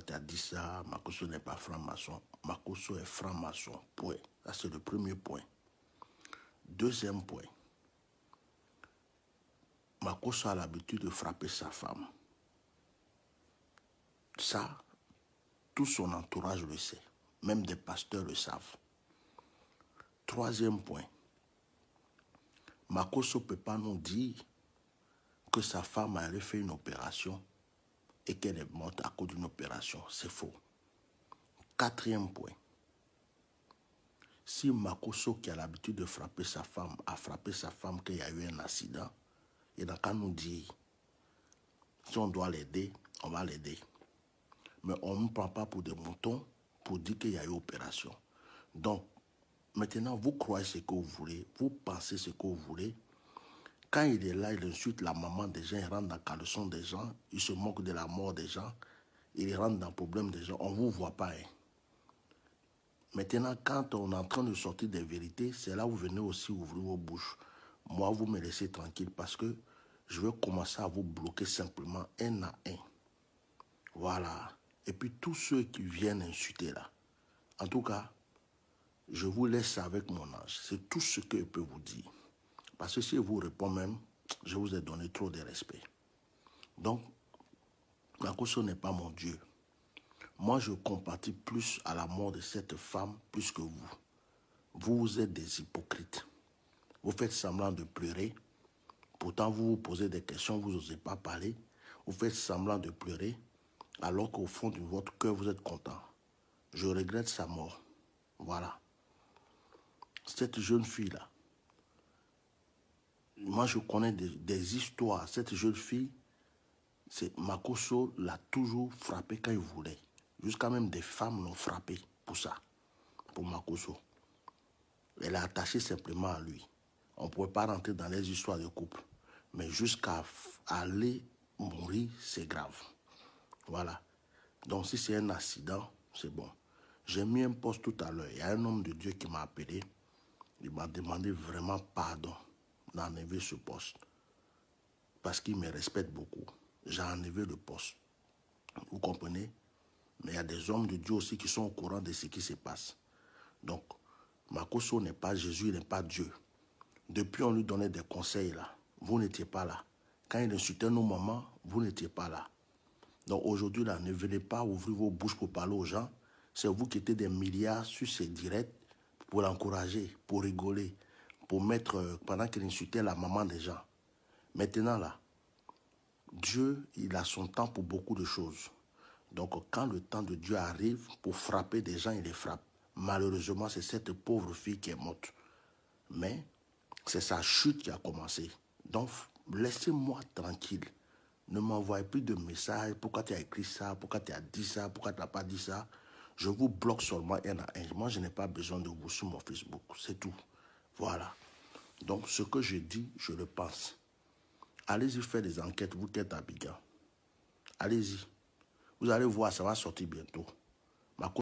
tu as dit ça, Makosso n'est pas franc-maçon. Makosso est franc-maçon. Point. Ça, c'est le premier point. Deuxième point. Makosso a l'habitude de frapper sa femme. Ça, tout son entourage le sait. Même des pasteurs le savent. Troisième point. Makosso ne peut pas nous dire que sa femme a fait une opération et qu'elle est morte à cause d'une opération. C'est faux. Quatrième point. Si Makosso, qui a l'habitude de frapper sa femme, a frappé sa femme qu'il y a eu un accident, il n'a qu'à nous dire. Si on doit l'aider, on va l'aider. Mais on ne prend pas pour des moutons pour dire qu'il y a eu opération. Donc, maintenant, vous croyez ce que vous voulez, vous pensez ce que vous voulez. Quand il est là, il insulte la maman des gens, il rentre dans le caleçon des gens, il se moque de la mort des gens, il rentre dans le problème des gens. On ne vous voit pas. Hein. Maintenant, quand on est en train de sortir des vérités, c'est là où vous venez aussi ouvrir vos bouches. Moi, vous me laissez tranquille parce que je vais commencer à vous bloquer simplement un à un. Voilà. Et puis tous ceux qui viennent insulter là, en tout cas, je vous laisse avec mon ange. C'est tout ce que je peux vous dire. Parce que si je vous réponds même, je vous ai donné trop de respect. Donc, Makosso n'est pas mon Dieu. Moi, je compatis plus à la mort de cette femme plus que vous. Vous êtes des hypocrites. Vous faites semblant de pleurer. Pourtant, vous vous posez des questions, vous n'osez pas parler. Vous faites semblant de pleurer, alors qu'au fond de votre cœur, vous êtes content. Je regrette sa mort. Voilà. Cette jeune fille-là, moi, je connais des histoires. Cette jeune fille, Makosso l'a toujours frappé quand il voulait. Jusqu'à même des femmes l'ont frappé pour ça, pour Makosso. Elle a attaché simplement à lui. On ne pouvait pas rentrer dans les histoires de couple. Mais jusqu'à aller mourir, c'est grave. Voilà. Donc si c'est un accident, c'est bon. J'ai mis un post tout à l'heure. Il y a un homme de Dieu qui m'a appelé. Il m'a demandé vraiment pardon d'enlever ce poste. Parce qu'il me respecte beaucoup. J'ai enlevé le poste. Vous comprenez? Mais il y a des hommes de Dieu aussi qui sont au courant de ce qui se passe. Donc, Makosso n'est pas Jésus, il n'est pas Dieu. Depuis, on lui donnait des conseils là. Vous n'étiez pas là. Quand il insultait nos mamans, vous n'étiez pas là. Donc aujourd'hui, là, ne venez pas ouvrir vos bouches pour parler aux gens. C'est vous qui êtes des milliards sur ces directs pour l'encourager, pour rigoler, pour mettre, pendant qu'il insultait la maman des gens. Maintenant, là, Dieu, il a son temps pour beaucoup de choses. Donc, quand le temps de Dieu arrive pour frapper des gens, il les frappe. Malheureusement, c'est cette pauvre fille qui est morte. Mais c'est sa chute qui a commencé. Donc, laissez-moi tranquille. Ne m'envoyez plus de messages. Pourquoi tu as écrit ça? Pourquoi tu as dit ça? Pourquoi tu n'as pas dit ça? Je vous bloque seulement un à un. Moi, je n'ai pas besoin de vous sur mon Facebook. C'est tout. Voilà. Donc, ce que je dis, je le pense. Allez-y faire des enquêtes, vous qui êtes à Abidjan. Allez-y. Vous allez voir, ça va sortir bientôt.